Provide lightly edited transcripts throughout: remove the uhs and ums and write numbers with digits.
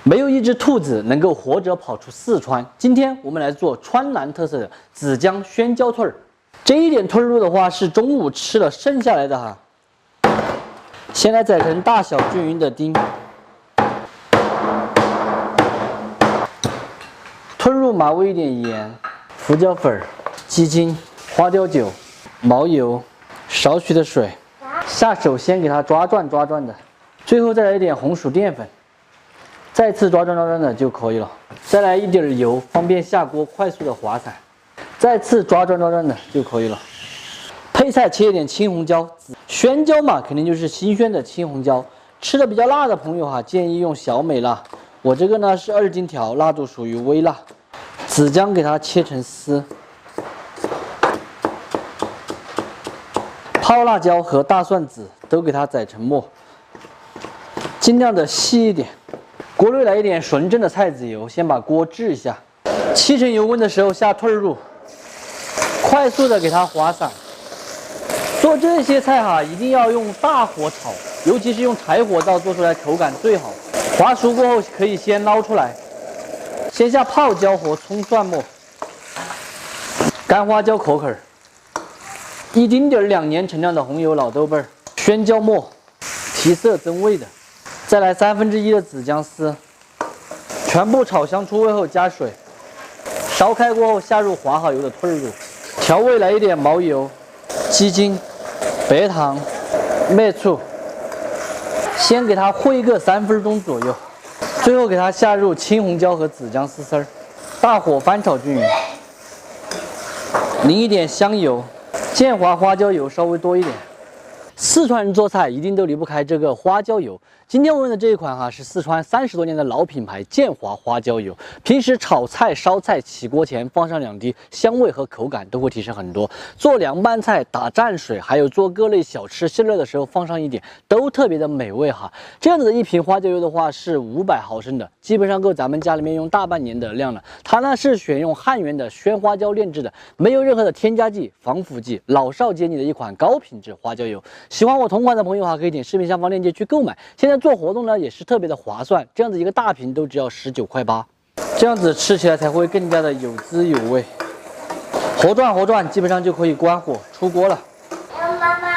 没有一只兔子能够活着跑出四川。今天我们来做川南特色的子江宣椒兔儿。这一点兔肉的话是中午吃了剩下来的哈。先来宰成大小均匀的丁。兔肉码味一点盐、胡椒粉、鸡精、花雕酒、毛油、少许的水。下手先给它抓转的，最后再来一点红薯淀粉。再次抓转的就可以了，再来一点油，方便下锅快速的滑散。再次抓转的就可以了。配菜切一点青红椒，宣椒嘛，肯定就是新鲜的青红椒。吃的比较辣的朋友哈，建议用小美辣。我这个呢是2荆条，辣度属于微辣。子姜给它切成丝，泡辣椒和大蒜籽都给它宰成末，尽量的细一点。锅内来一点纯正的菜籽油，先把锅炙一下。7成油温的时候下兔肉，快速的给它滑散。做这些菜哈，一定要用大火炒，尤其是用柴火灶做出来口感最好。滑熟过后可以先捞出来，先下泡椒和葱蒜末，干花椒壳壳，一丁点2年陈酿的红油老豆瓣，宣椒末，提色增味的。再来1/3的子姜丝，全部炒香出味后加水，烧开过后下入滑好油的兔肉，调味来一点毛油、鸡精、白糖、麦醋，先给它烩个3分钟左右，最后给它下入青红椒和子姜丝丝儿，大火翻炒均匀，淋一点香油，建华花椒油稍微多一点。四川人做菜一定都离不开这个花椒油。今天我用的这一款哈是四川30多年的老品牌建华花椒油。平时炒菜、烧菜起锅前放上2滴，香味和口感都会提升很多。做凉拌菜、打蘸水，还有做各类小吃馅料的时候放上一点，都特别的美味哈。这样子的一瓶花椒油的话是500毫升的，基本上够咱们家里面用大半年的量了。它呢是选用汉源的宣花椒炼制的，没有任何的添加剂、防腐剂，老少皆宜的一款高品质花椒油。喜欢我同款的朋友哈，可以点视频下方链接去购买。现在做活动呢也是特别的划算，这样子一个大瓶都只要19块8，这样子吃起来才会更加的有滋有味。活转，基本上就可以关火出锅了。妈妈，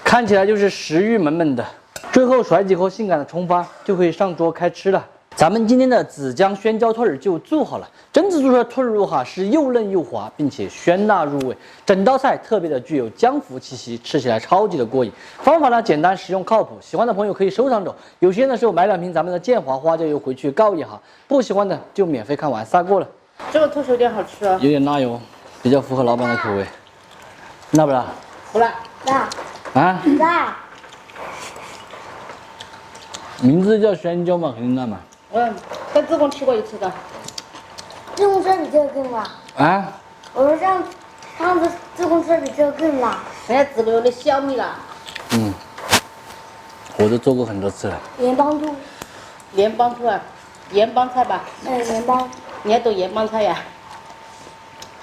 看起来就是食欲满满的。最后甩几颗性感的葱花，就可以上桌开吃了。咱们今天的子江宣椒兔儿就做好了，真子做出的兔肉哈是又嫩又滑，并且鲜辣入味，整道菜特别的具有江湖气息，吃起来超级的过瘾。方法呢简单实用靠谱，喜欢的朋友可以收藏着，有时间的时候买2瓶咱们的建华花椒油回去告一哈，不喜欢的就免费看完撒过了。这个兔手有点好吃哦，有点辣哟，比较符合老板的口味。辣不辣？不辣。辣啊？辣，名字叫宣椒嘛，肯定辣嘛。在自贡吃过一次的。自贡这比这个更辣。啊？我说上次自贡这比这个更辣。人家自贡有的小米辣。我都做过很多次了。盐帮兔，盐帮兔啊，盐帮菜吧？盐帮。你还做盐帮菜呀？